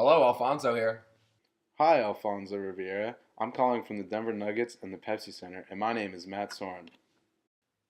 Hello, Alfonso here. Hi, Alfonso Riviera. I'm calling from the Denver Nuggets and the Pepsi Center, and my name is Matt Soren.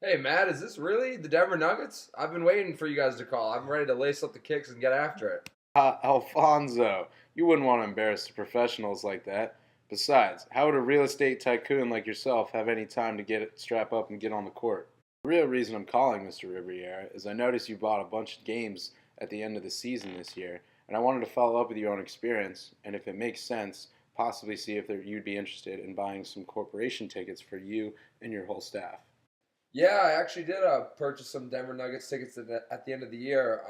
Hey, Matt, is this really the Denver Nuggets? I've been waiting for you guys to call. I'm ready to lace up the kicks and get after it. Alfonso, you wouldn't want to embarrass the professionals like that. Besides, how would a real estate tycoon like yourself have any time to strap up and get on the court? The real reason I'm calling, Mr. Riviera, is I noticed you bought a bunch of games at the end of the season this year, and I wanted to follow up with your own experience, and if it makes sense, possibly see if you'd be interested in buying some corporation tickets for you and your whole staff. Yeah, I actually did purchase some Denver Nuggets tickets at the end of the year.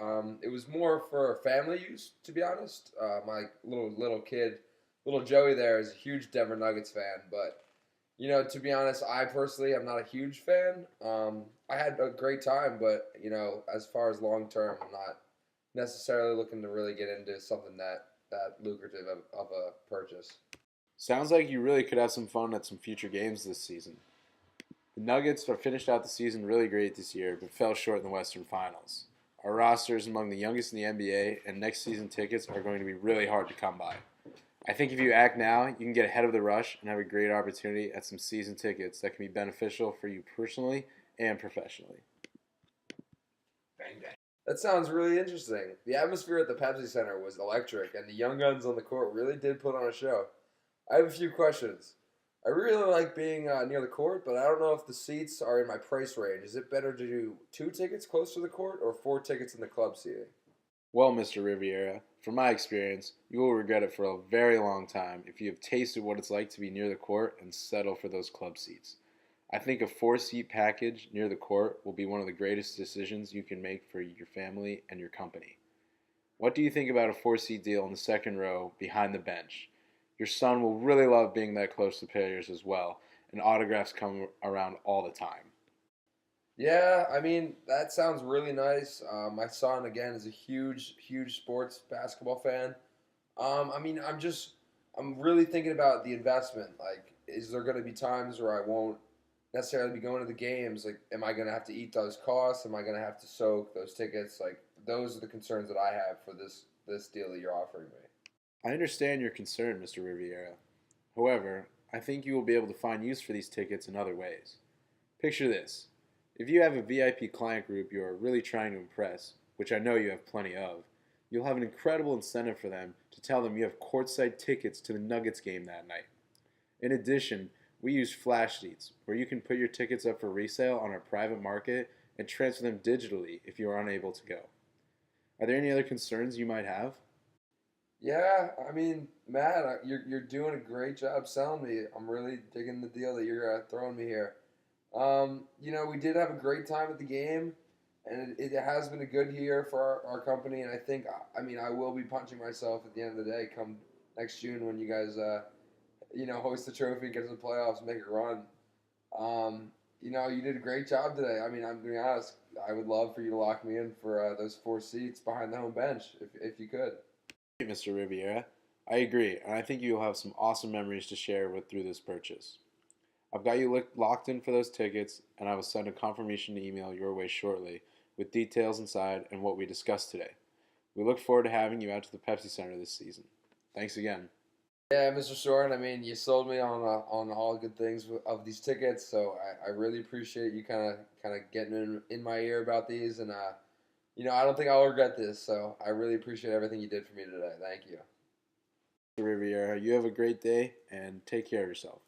It was more for family use, to be honest. My little kid, little Joey, there is a huge Denver Nuggets fan, but to be honest, I personally am not a huge fan. I had a great time, but as far as long term, I'm not necessarily looking to really get into something that lucrative of a purchase. Sounds like you really could have some fun at some future games this season. The Nuggets have finished out the season really great this year, but fell short in the Western Finals. Our roster is among the youngest in the NBA, and next season tickets are going to be really hard to come by. I think if you act now, you can get ahead of the rush and have a great opportunity at some season tickets that can be beneficial for you personally and professionally. Bang bang. That sounds really interesting. The atmosphere at the Pepsi Center was electric, and the young guns on the court really did put on a show. I have a few questions. I really like being near the court, but I don't know if the seats are in my price range. Is it better to do two tickets close to the court or four tickets in the club seating? Well, Mr. Riviera, from my experience, you will regret it for a very long time if you have tasted what it's like to be near the court and settle for those club seats. I think a four-seat package near the court will be one of the greatest decisions you can make for your family and your company. What do you think about a four-seat deal in the second row behind the bench? Your son will really love being that close to players as well, and autographs come around all the time. Yeah, I mean, that sounds really nice. My son, again, is a huge sports basketball fan. I mean, I'm really thinking about the investment. Like, is there going to be times where I won't necessarily be going to the games? Like, am I going to have to eat those costs? Am I going to have to soak those tickets? Like, those are the concerns that I have for this deal that you're offering me. I understand your concern, Mr. Riviera. However, I think you will be able to find use for these tickets in other ways. Picture this. If you have a VIP client group you are really trying to impress, which I know you have plenty of, you'll have an incredible incentive for them to tell them you have courtside tickets to the Nuggets game that night. In addition, we use flash seats where you can put your tickets up for resale on our private market and transfer them digitally if you are unable to go. Are there any other concerns you might have? Yeah, I mean, Matt, you're doing a great job selling me. I'm really digging the deal that you're throwing me here. We did have a great time at the game, and it has been a good year for our company. And I think, I mean, I will be punching myself at the end of the day come next June when you guys, hoist the trophy, get to the playoffs, make a run. You did a great job today. I mean, I'm gonna be honest. I would love for you to lock me in for those four seats behind the home bench, if you could. Mr. Riviera. I agree, and I think you'll have some awesome memories to share through this purchase. I've got you locked in for those tickets, and I will send a confirmation email your way shortly with details inside and what we discussed today. We look forward to having you out to the Pepsi Center this season. Thanks again. Yeah, Mr. Soren. I mean, you sold me on all good things of these tickets, so I really appreciate you kind of getting in my ear about these, and I don't think I'll regret this. So I really appreciate everything you did for me today. Thank you. Riviera, you have a great day and take care of yourself.